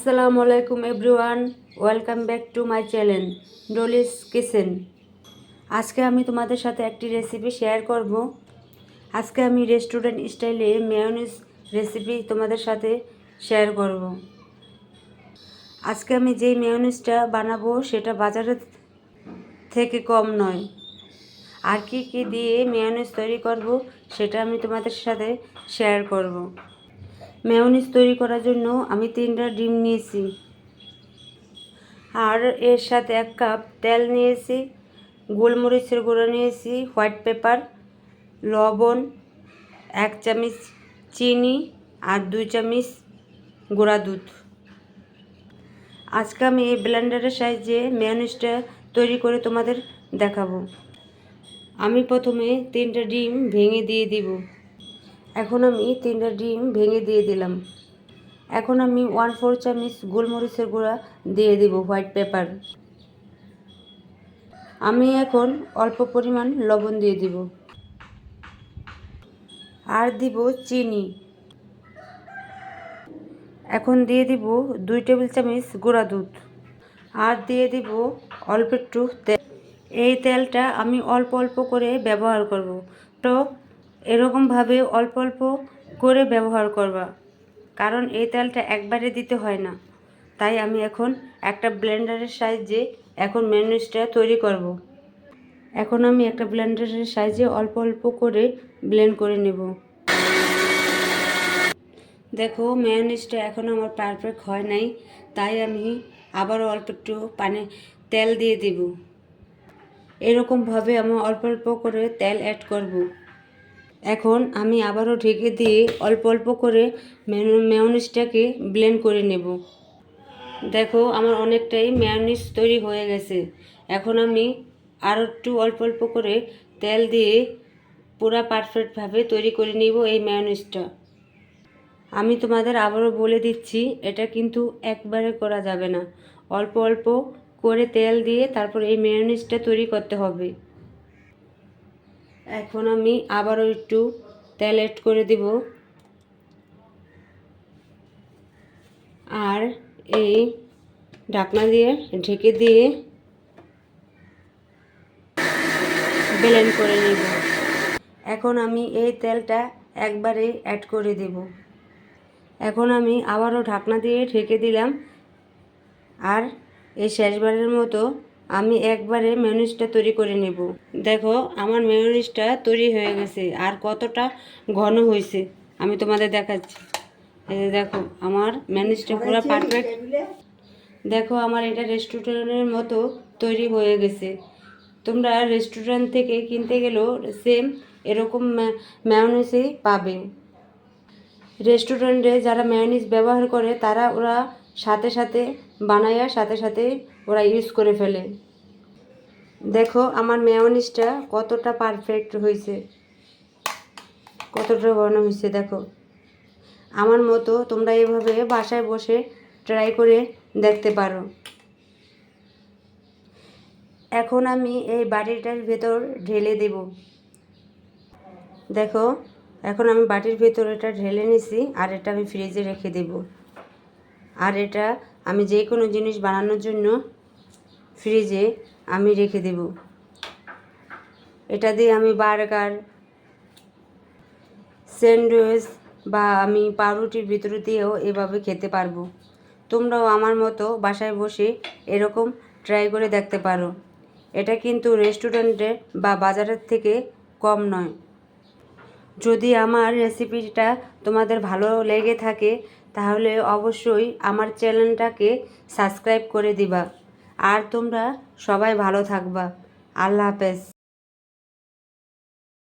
আসসালামু আলাইকুম everyone, welcome back to my channel Dolly's kitchen. আজকে আমি তোমাদের সাথে একটি রেসিপি শেয়ার করব। আজকে আমি রেস্টুরেন্ট স্টাইলে মেয়োনিজ রেসিপি তোমাদের সাথে শেয়ার করব। আজকে আমি যেই মেয়োনিজটা বানাবো সেটা বাজারের থেকে কম নয়। আর কি কি দিয়ে মেয়োনিজ তৈরি করব সেটা আমি তোমাদের সাথে শেয়ার করব। মেয়োনিজ তৈরি করার জন্য আমি 3টা ডিম নিয়েছি, আর এর সাথে 1 কাপ তেল নিয়েছি, গোলমরিচের গুঁড়ো নিয়েছি, হোয়াইট পেপার, লবণ, 1 চামচ চিনি আর 2 চামচ গুঁড়া দুধ। আজকে আমি এই ব্লেন্ডারের সাহায্যে মেয়োনিজটা তৈরি করে তোমাদের দেখাবো। আমি প্রথমে 3টা ডিম ভেঙে দিয়ে দিব। এখন আমি 3টা ডিম ভেঙে দিয়ে দিলাম। এখন আমি 1/4 চামচ গোলমরিচের গুঁড়া দিয়ে দিব, হোয়াইট পেপার। আমি এখন অল্প পরিমাণ লবণ দিয়ে দিব, আর দিব চিনি। এখন দিয়ে দিব 2 টেবিল চামচ গুঁড়া দুধ, আর দিয়ে দিব অল্প একটু তেল। এই তেলটা আমি অল্প অল্প করে ব্যবহার করব, তো এরকমভাবে অল্প অল্প করে ব্যবহার করবা, কারণ এই তেলটা একবারে দিতে হয় না। তাই আমি এখন একটা ব্লেন্ডারের সাহায্যে এখন মেয়োনিজটা তৈরি করব। এখন আমি একটা ব্লেন্ডারের সাহায্যে অল্প অল্প করে ব্লেন্ড করে নেব। দেখো, মেয়োনিজটা এখন আমার পারফেক্ট হয় নাই, তাই আমি আবারও অল্প একটু তেল দিয়ে দিব। এরকমভাবে আমি অল্প অল্প করে তেল অ্যাড করব। এখন আমি আবারও ঢেকে দিয়ে অল্প অল্প করে মেয়োনিজটাকে ব্লেন্ড করে নেব। দেখো, আমার অনেকটাই মেয়োনিজ তৈরি হয়ে গেছে। এখন আমি আরও একটু অল্প অল্প করে তেল দিয়ে পুরা পারফেক্টভাবে তৈরি করে নিব এই মেয়োনিজটা। আমি তোমাদের আবারও বলে দিচ্ছি, এটা কিন্তু একবারে করা যাবে না, অল্প অল্প করে তেল দিয়ে তারপর এই মেয়োনিজটা তৈরি করতে হবে। এখন আমি আবারও একটু তেল অ্যাড করে দিব, আর এই ঢাকনা দিয়ে ঢেকে দিয়ে ব্লেন্ড করে নেব। এখন আমি এই তেলটা একবারে অ্যাড করে দেব। এখন আমি আবারও ঢাকনা দিয়ে ঢেকে দিলাম, আর এই শেষবারের মতো আমি একবারে মেয়োনিজটা তৈরি করে নেব। দেখো, আমার মেয়োনিজটা তৈরি হয়ে গেছে, আর কতটা ঘন হয়েছে আমি তোমাদের দেখাচ্ছি। এই যে দেখো, আমার মেয়োনিজটা পুরো পারফেক্ট। দেখো, আমার এটা রেস্টুরেন্টের মতো তৈরি হয়ে গেছে। তোমরা রেস্টুরেন্ট থেকে কিনতে গেলেও সেম এরকম মেয়োনিজই পাবে। রেস্টুরেন্টে যারা মেয়োনিজ ব্যবহার করে ওরা সাথে সাথে বানায়া সাথে সাথে ওরা ইউজ করে ফেলে। দেখো, আমার মেয়োনিজটা কতটা পারফেক্ট হয়েছে, কতটা ঘন হয়েছে। দেখো, আমার মতো তোমরা এভাবে বাসায় বসে ট্রাই করে দেখতে পারো। এখন আমি এই বাটিটার ভেতর ঢেলে দেব। দেখো, এখন আমি বাটির ভেতর এটা ঢেলে নিছি, আর এটা আমি ফ্রিজে রেখে দেব। আর এটা আমি যে কোনো জিনিস বানানোর জন্য ফ্রিজে আমি রেখে দেব। এটা দিয়ে আমি বার্গার, স্যান্ডউইচ বা আমি পাউরুটির ভিতরে দিয়েও এভাবে খেতে পারবো। তোমরাও আমার মতো বাসায় বসে এরকম ট্রাই করে দেখতে পারো। এটা কিন্তু রেস্টুরেন্টে বা বাজারের থেকে কম নয়। যদি আমার রেসিপিটা তোমাদের ভালো লেগে থাকে তাহলে অবশ্যই আমার চ্যানেলটাকে সাবস্ক্রাইব করে দিবা। আর তোমরা সবাই ভালো থাকবা। আল্লাহ হাফেজ।